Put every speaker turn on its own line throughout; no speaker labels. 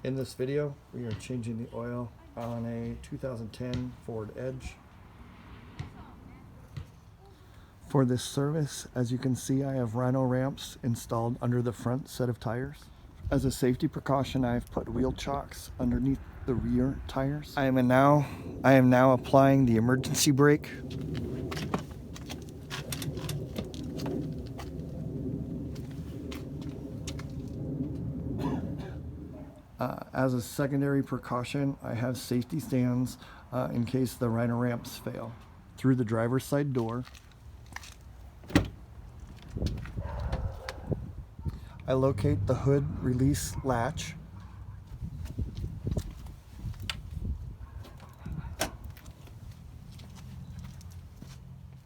In this video, we are changing the oil on a 2010 Ford Edge. For this service, as you can see, I have Rhino ramps installed under the front set of tires. As a safety precaution, I have put wheel chocks underneath the rear tires. I am now applying the emergency brake. As a secondary precaution, I have safety stands in case the Rhino ramps fail. Through the driver's side door, I locate the hood release latch.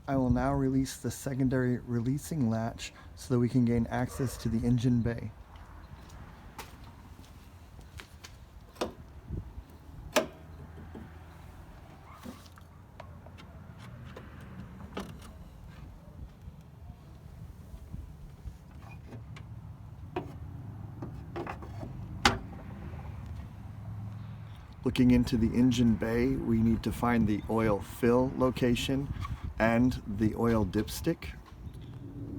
I will now release the secondary releasing latch so that we can gain access to the engine bay. Looking into the engine bay, we need to find the oil fill location and the oil dipstick.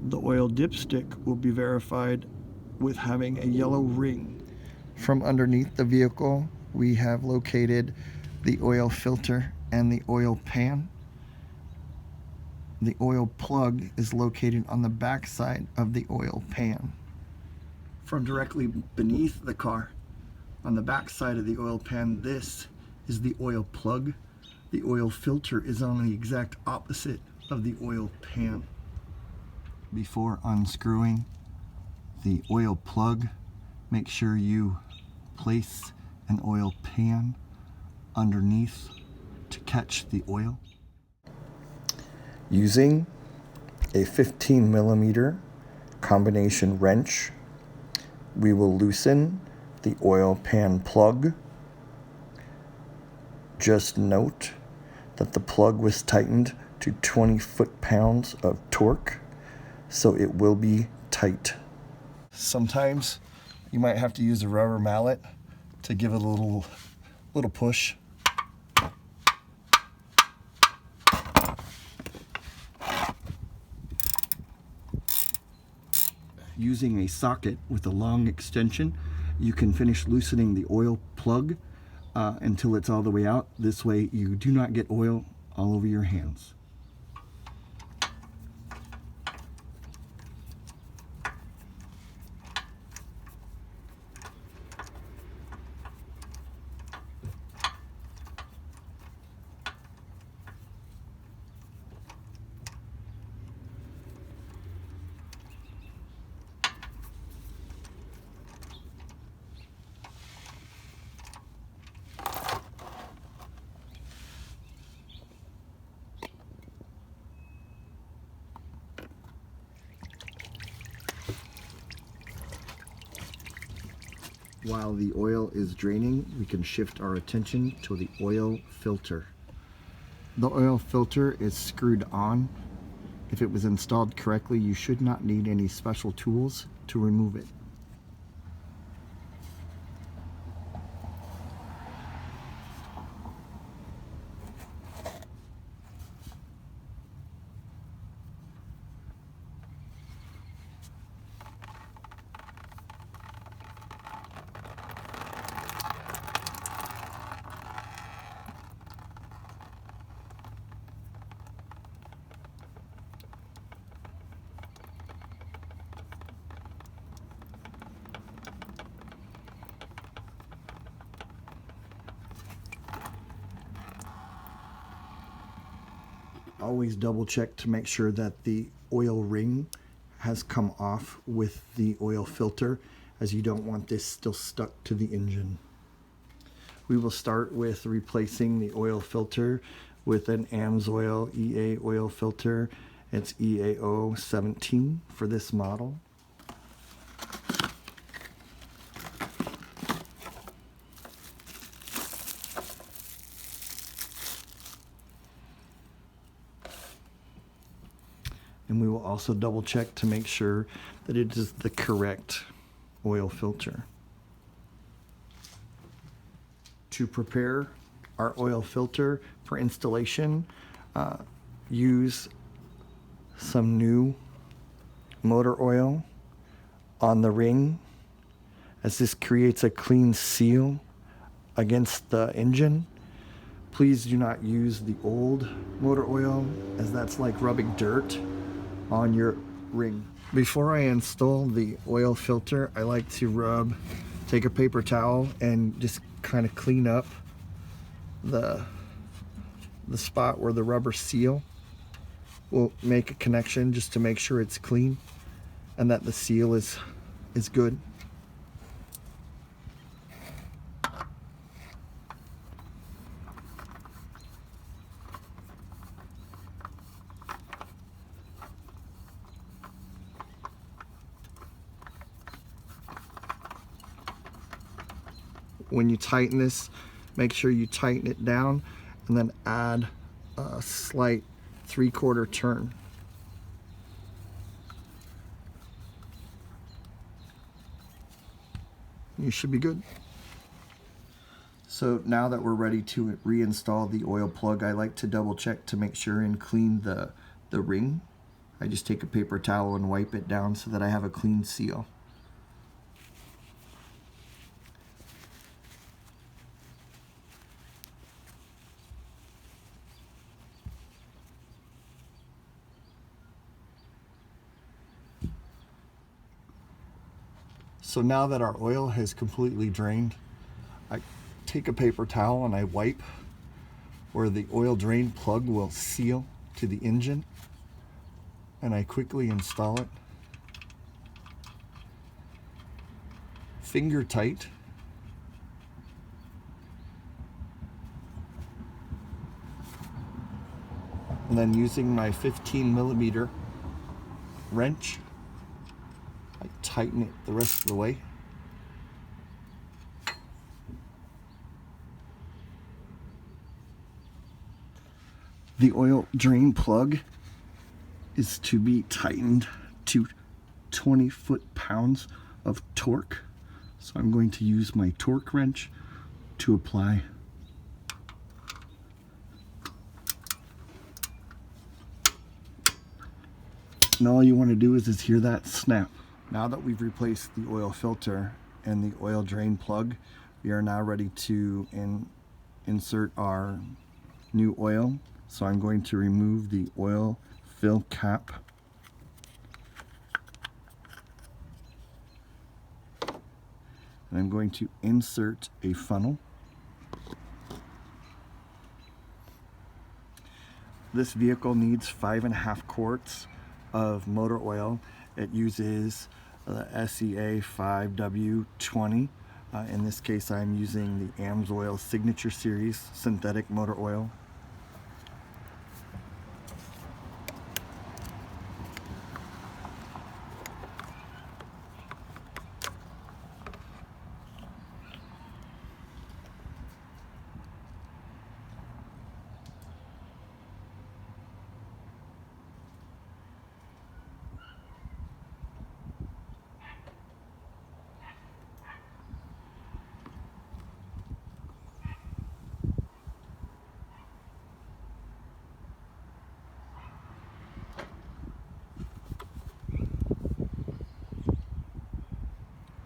The oil dipstick will be verified with having a yellow ring. From underneath the vehicle, we have located the oil filter and the oil pan. The oil plug is located on the back side of the oil pan. From directly beneath the car, on the back side of the oil pan, this is the oil plug. The oil filter is on the exact opposite of the oil pan. Before unscrewing the oil plug, make sure you place an oil pan underneath to catch the oil. Using a 15 millimeter combination wrench, we will loosen the oil pan plug. Just note that the plug was tightened to 20 foot-pounds of torque, so it will be tight. Sometimes you might have to use a rubber mallet to give it a little push. Using a socket with a long extension, you can finish loosening the oil plug until it's all the way out. This way you do not get oil all over your hands. While the oil is draining, we can shift our attention to the oil filter. The oil filter is screwed on. If it was installed correctly, you should not need any special tools to remove it. Always double check to make sure that the oil ring has come off with the oil filter, as you don't want this still stuck to the engine. We will start with replacing the oil filter with an AMSOIL EA oil filter. It's EAO 17 for this model. And we will also double check to make sure that it is the correct oil filter. To prepare our oil filter for installation, use some new motor oil on the ring, as this creates a clean seal against the engine. Please do not use the old motor oil, as that's like rubbing dirt on your ring. Before I install the oil filter, I like to take a paper towel and just kind of clean up the spot where the rubber seal will make a connection, just to make sure it's clean and that the seal is good. When you tighten this, make sure you tighten it down and then add a slight 3/4 turn. You should be good. So now that we're ready to reinstall the oil plug, I like to double check to make sure and clean the ring. I just take a paper towel and wipe it down so that I have a clean seal. So now that our oil has completely drained, I take a paper towel and I wipe where the oil drain plug will seal to the engine, and I quickly install it. Finger tight. And then using my 15mm wrench, I tighten it the rest of the way. The oil drain plug is to be tightened to 20 foot-pounds of torque. So I'm going to use my torque wrench to apply. And all you want to do is hear that snap. Now that we've replaced the oil filter and the oil drain plug, we are now ready to insert our new oil. So I'm going to remove the oil fill cap. And I'm going to insert a funnel. This vehicle needs 5.5 quarts of motor oil. It uses the SEA 5W20. In this case, I'm using the AMSOIL Signature Series synthetic motor oil.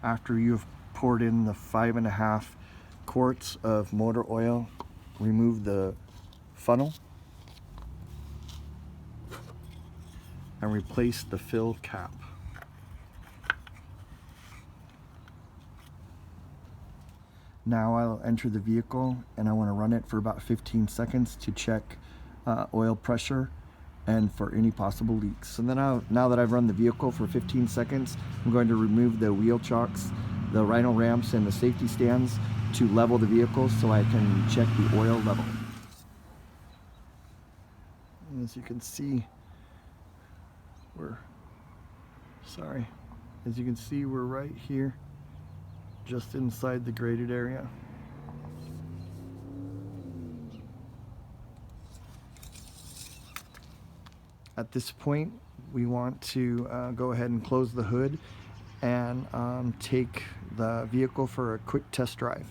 After you've poured in the 5.5 quarts of motor oil, remove the funnel and replace the fill cap. Now I'll enter the vehicle and I want to run it for about 15 seconds to check oil pressure and for any possible leaks. And then now that I've run the vehicle for 15 seconds, I'm going to remove the wheel chocks, the rhino ramps, and the safety stands to level the vehicle so I can check the oil level. And as you can see, we're right here, just inside the graded area. At this point, we want to go ahead and close the hood and take the vehicle for a quick test drive.